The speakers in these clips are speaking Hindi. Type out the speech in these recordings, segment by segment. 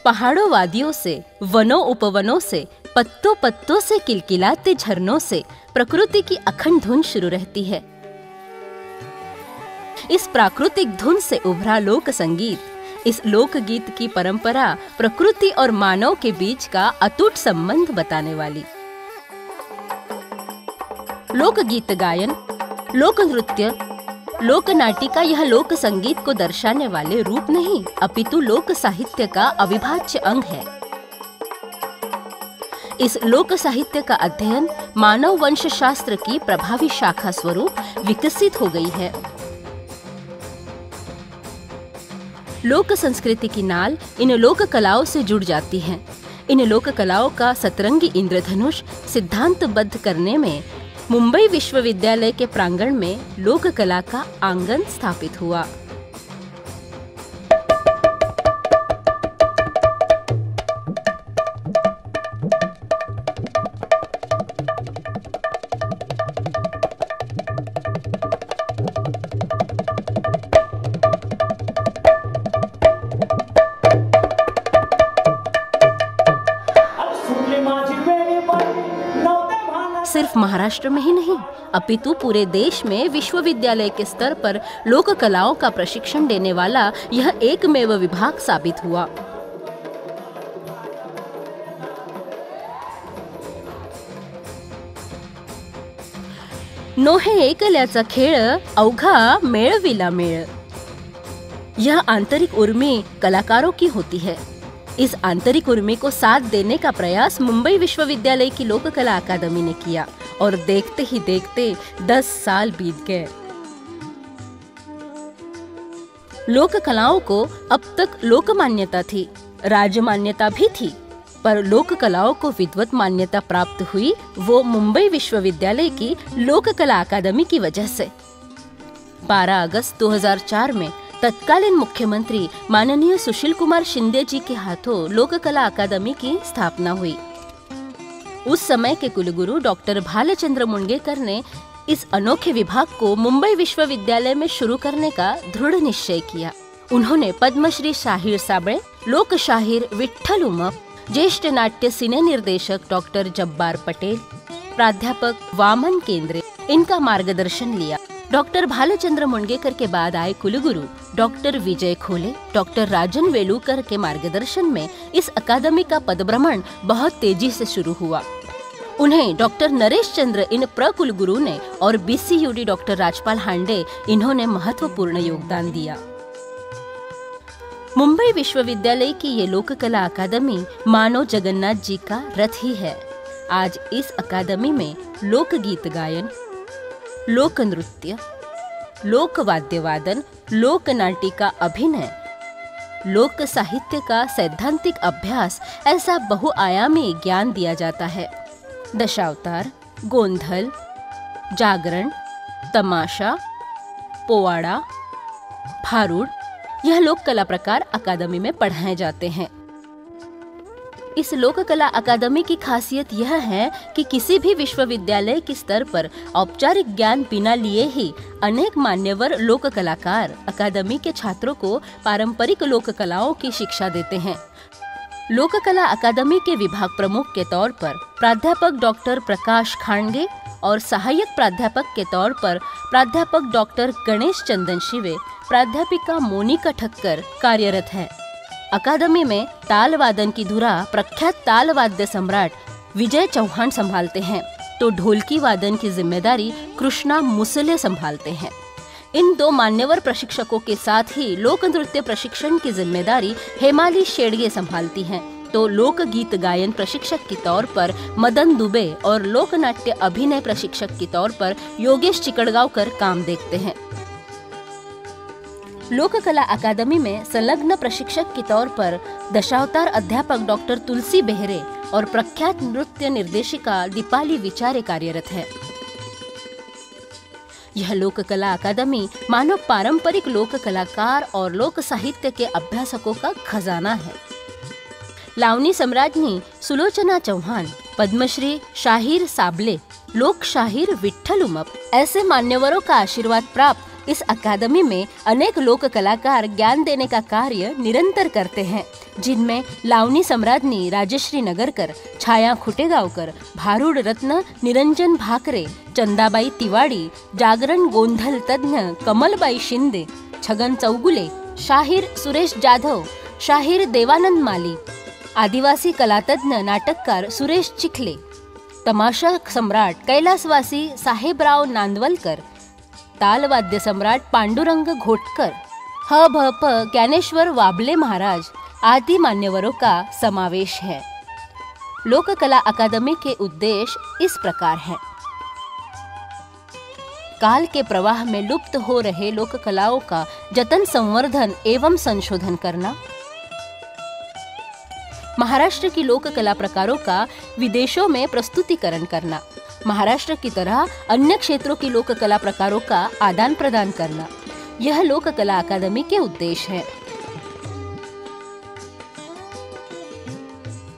पहाड़ों वादियों से, वनों उपवनों से, पत्तों पत्तों से किलकिलाते झरनों से प्रकृति की अखंड धुन शुरू रहती है। इस प्राकृतिक धुन से उभरा लोक संगीत, इस लोकगीत की परंपरा प्रकृति और मानव के बीच का अटूट संबंध बताने वाली। लोकगीत गायन, लोक नृत्य, लोक नाटिका यह लोक संगीत को दर्शाने वाले रूप नहीं, अपितु लोक साहित्य का अविभाज्य अंग है। इस लोक साहित्य का अध्ययन मानव वंश शास्त्र की प्रभावी शाखा स्वरूप विकसित हो गई है। लोक संस्कृति की नाल इन लोक कलाओं से जुड़ जाती है। इन लोक कलाओं का सतरंगी इंद्रधनुष सिद्धांतबद्ध करने में मुंबई विश्वविद्यालय के प्रांगण में लोक कला का आंगन स्थापित हुआ। सिर्फ महाराष्ट्र में ही नहीं, अपितु पूरे देश में विश्वविद्यालय के स्तर पर लोक कलाओं का प्रशिक्षण देने वाला यह एकमेव विभाग साबित हुआ। नोहे एकल्याचा खेळ अवघा मेळविला मेळ। यह आंतरिक उर्मी कलाकारों की होती है। इस आंतरिक उर्मी को साथ देने का प्रयास मुंबई विश्वविद्यालय की लोक कला अकादमी ने किया और देखते ही देखते 10 साल बीत गए। लोक कलाओं को अब तक लोक मान्यता थी, राज्य मान्यता भी थी, पर लोक कलाओं को विद्वत मान्यता प्राप्त हुई वो मुंबई विश्वविद्यालय की लोक कला अकादमी की वजह से। 12 अगस्त 2004 में तत्कालीन मुख्यमंत्री माननीय सुशील कुमार शिंदे जी के हाथों लोक कला अकादमी की स्थापना हुई। उस समय के कुलगुरु डॉक्टर भालचंद्र मुंगेकर ने इस अनोखे विभाग को मुंबई विश्वविद्यालय में शुरू करने का दृढ़ निश्चय किया। उन्होंने पद्मश्री शाहीर साबळे, लोक शाहीर विठ्ठल उमप, ज्येष्ठ नाट्य सिने निर्देशक डॉक्टर जब्बार पटेल, प्राध्यापक वामन केंद्रे इनका मार्गदर्शन लिया। डॉक्टर भालचंद्र मुंगेकर के बाद आए कुलगुरु डॉक्टर विजय खोले, डॉक्टर राजन वेलुकर के मार्गदर्शन में इस अकादमी का पदभ्रमण बहुत तेजी से शुरू हुआ। उन्हें डॉक्टर नरेश चंद्र इन प्रकुलगुरु ने और बीसीयूडी डॉक्टर राजपाल हांडे इन्होंने महत्वपूर्ण योगदान दिया। मुंबई विश्वविद्यालय की ये लोक कला अकादमी मानो जगन्नाथ जी का रथ ही है। आज इस अकादमी में लोक गीत गायन, लोक नृत्य, लोक वाद्य वादन, लोक नाटिका अभिनय, लोक साहित्य का सैद्धांतिक अभ्यास ऐसा बहुआयामी ज्ञान दिया जाता है। दशावतार, गोंधल, जागरण, तमाशा, पोवाड़ा, भारुड़ यह लोक कला प्रकार अकादमी में पढ़ाए जाते हैं। इस लोक कला अकादमी की खासियत यह है कि किसी भी विश्वविद्यालय के स्तर पर औपचारिक ज्ञान बिना लिए ही अनेक मान्यवर लोक कलाकार अकादमी के छात्रों को पारंपरिक लोक कलाओं की शिक्षा देते हैं। लोक कला अकादमी के विभाग प्रमुख के तौर पर प्राध्यापक डॉक्टर प्रकाश खांडगे और सहायक प्राध्यापक के तौर पर प्राध्यापक डॉक्टर गणेश चंदन शिवे, प्राध्यापिका मोनिका ठक्कर कार्यरत है। अकादमी में ताल वादन की धुरा प्रख्यात ताल वाद्य सम्राट विजय चौहान संभालते हैं, तो ढोलकी वादन की जिम्मेदारी कृष्णा मुसले संभालते हैं। इन दो मान्यवर प्रशिक्षकों के साथ ही लोक नृत्य प्रशिक्षण की जिम्मेदारी हेमाली शेडगे संभालती हैं, तो लोक गीत गायन प्रशिक्षक के तौर पर मदन दुबे और लोक नाट्य अभिनय प्रशिक्षक के तौर पर योगेश चिकड़गांवकर काम देखते हैं। लोक कला अकादमी में संलग्न प्रशिक्षक के तौर पर दशावतार अध्यापक डॉक्टर तुलसी बेहरे और प्रख्यात नृत्य निर्देशिका दीपाली विचारे कार्यरत है। यह लोक कला अकादमी मानव पारंपरिक लोक कलाकार और लोक साहित्य के अभ्यासकों का खजाना है। लावनी सम्राज्ञी सुलोचना चौहान, पद्मश्री शाहीर साबळे, लोक शाहीर विठ्ठल उमप ऐसे मान्यवरों का आशीर्वाद प्राप्त इस अकादमी में अनेक लोक कलाकार ज्ञान देने का कार्य निरंतर करते हैं, जिनमें लावणी सम्राज्ञी राजश्री नगरकर, छाया खुटेगावकर, भारूड रत्न निरंजन भाकरे, चंदाबाई तिवाड़ी, जागरण गोंधल तज्ञ कमलबाई शिंदे, छगन चौगुले, शाहीर सुरेश जाधव, शाहीर देवानंद माली, आदिवासी कलातज्ञ नाटककार सुरेश चिखले, तमाशा सम्राट कैलासवासी साहेबराव नांदवलकर, तालवाद्य सम्राट पांडुरंग घोटकर, ह.भ.प. ज्ञानेश्वर वाबले महाराज आदि मान्यवरों का समावेश है। लोक कला अकादमी के उद्देश्य इस प्रकार हैं। काल के प्रवाह में लुप्त हो रहे लोक कलाओं का जतन, संवर्धन एवं संशोधन करना, महाराष्ट्र की लोक कला प्रकारों का विदेशों में प्रस्तुतिकरण करना, महाराष्ट्र की तरह अन्य क्षेत्रों की लोक कला प्रकारों का आदान प्रदान करना, यह लोक कला अकादमी के उद्देश्य है।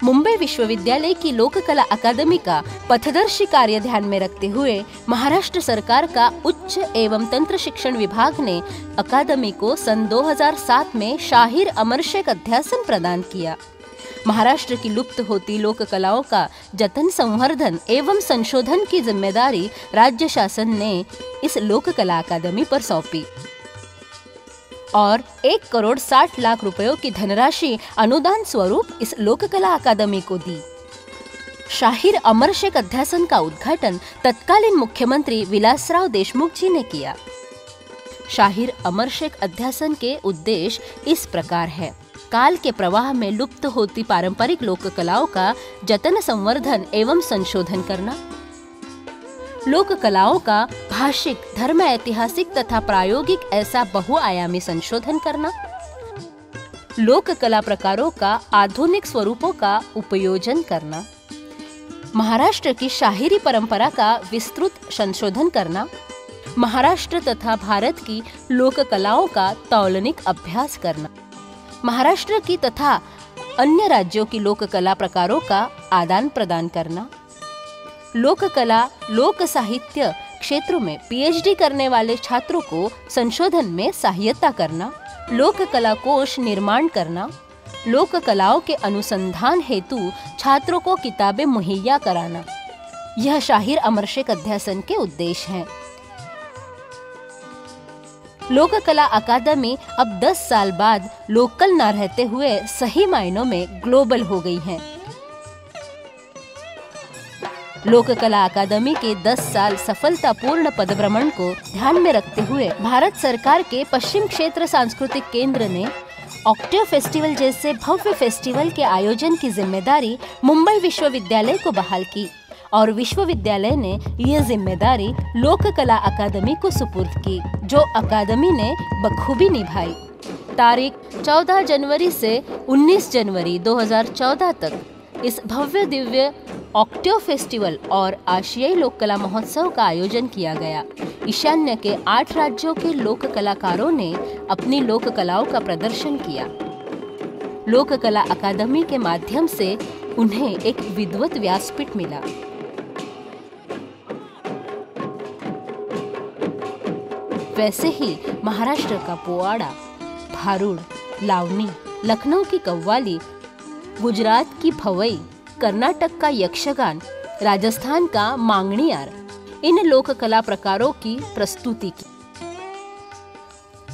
मुंबई विश्वविद्यालय की लोक कला अकादमी का पथदर्शी कार्य ध्यान में रखते हुए महाराष्ट्र सरकार का उच्च एवं तंत्र शिक्षण विभाग ने अकादमी को सन 2007 में शाहीर अमरशेख अध्यासन प्रदान किया। महाराष्ट्र की लुप्त होती लोक कलाओं का जतन, संवर्धन एवं संशोधन की जिम्मेदारी राज्य शासन ने इस लोक कला अकादमी पर सौंपी और 1,60,00,000 रुपयों की धनराशि अनुदान स्वरूप इस लोक कला अकादमी को दी। शाहीर अमरशेख अध्यासन का उद्घाटन तत्कालीन मुख्यमंत्री विलासराव देशमुख जी ने किया। शाहीर अमरशेख अध्यासन के उद्देश्य इस प्रकार है। काल के प्रवाह में लुप्त होती पारंपरिक लोक कलाओं का जतन, संवर्धन एवं संशोधन करना, लोक कलाओं का भाषिक, धर्म, ऐतिहासिक तथा प्रायोगिक ऐसा बहुआयामी संशोधन करना, लोक कला प्रकारों का आधुनिक स्वरूपों का उपयोजन करना, महाराष्ट्र की शाहीरी परंपरा का विस्तृत संशोधन करना, महाराष्ट्र तथा भारत की लोक कलाओं का तौलनिक अभ्यास करना, महाराष्ट्र की तथा अन्य राज्यों की लोक कला प्रकारों का आदान प्रदान करना, लोक कला, लोक साहित्य क्षेत्रों में पीएचडी करने वाले छात्रों को संशोधन में सहायता करना, लोक कला कोश निर्माण करना, लोक कलाओं के अनुसंधान हेतु छात्रों को किताबें मुहैया कराना, यह शाहीर अमरशेख अध्यासन के उद्देश्य हैं। लोक कला अकादमी अब 10 साल बाद लोकल न रहते हुए सही मायनों में ग्लोबल हो गई है। लोक कला अकादमी के 10 साल सफलतापूर्ण पदभ्रमण को ध्यान में रखते हुए भारत सरकार के पश्चिम क्षेत्र सांस्कृतिक केंद्र ने ऑक्टेव फेस्टिवल जैसे भव्य फेस्टिवल के आयोजन की जिम्मेदारी मुंबई विश्वविद्यालय को बहाल की और विश्वविद्यालय ने यह जिम्मेदारी लोक कला अकादमी को सुपुर्द की, जो अकादमी ने बखूबी निभाई। तारीख 14 जनवरी से 19 जनवरी 2014 तक इस भव्य दिव्य ऑक्टेव फेस्टिवल और आशियाई लोक कला महोत्सव का आयोजन किया गया। ईशान्य के 8 राज्यों के लोक कलाकारों ने अपनी लोक कलाओं का प्रदर्शन किया। लोक कला अकादमी के माध्यम से उन्हें एक विद्वत व्यासपीठ मिला। वैसे ही महाराष्ट्र का पोवाड़ा, भारूड, लावणी, लखनऊ की कव्वाली, गुजरात की भवई, कर्नाटक का यक्षगान, राजस्थान का मांगणियार, इन लोक कला प्रकारों की प्रस्तुति की।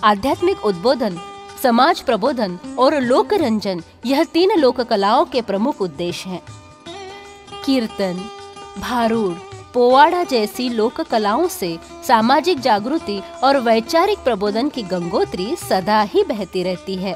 आध्यात्मिक उद्बोधन, समाज प्रबोधन और लोक रंजन, यह 3 लोक कलाओं के प्रमुख उद्देश्य हैं। कीर्तन, भारूड, पोवाड़ा जैसी लोक कलाओं से सामाजिक जागृति और वैचारिक प्रबोधन की गंगोत्री सदा ही बहती रहती है।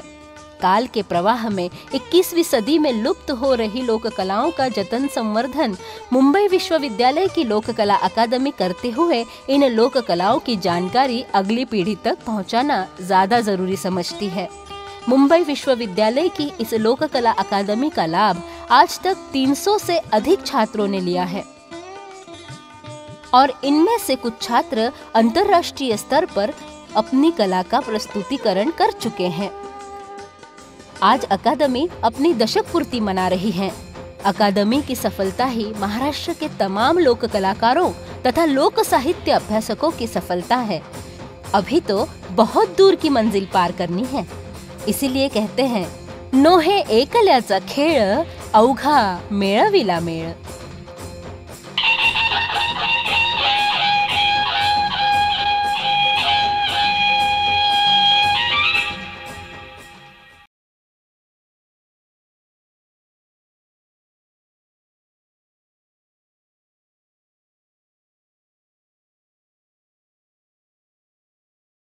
काल के प्रवाह में 21वीं सदी में लुप्त हो रही लोक कलाओं का जतन, संवर्धन मुंबई विश्वविद्यालय की लोक कला अकादमी करते हुए इन लोक कलाओं की जानकारी अगली पीढ़ी तक पहुंचाना ज्यादा जरूरी समझती है। मुंबई विश्वविद्यालय की इस लोक कला अकादमी का लाभ आज तक 300 से अधिक छात्रों ने लिया है और इनमें से कुछ छात्र अंतर्राष्ट्रीय स्तर पर अपनी कला का प्रस्तुतिकरण कर चुके हैं। आज अकादमी अपनी दशक पूर्ति मना रही है। अकादमी की सफलता ही महाराष्ट्र के तमाम लोक कलाकारों तथा लोक साहित्य अभ्यासकों की सफलता है। अभी तो बहुत दूर की मंजिल पार करनी है। इसीलिए कहते हैं, नोहे एकल्याचा खेळ, अवघा मेळविला मेळ।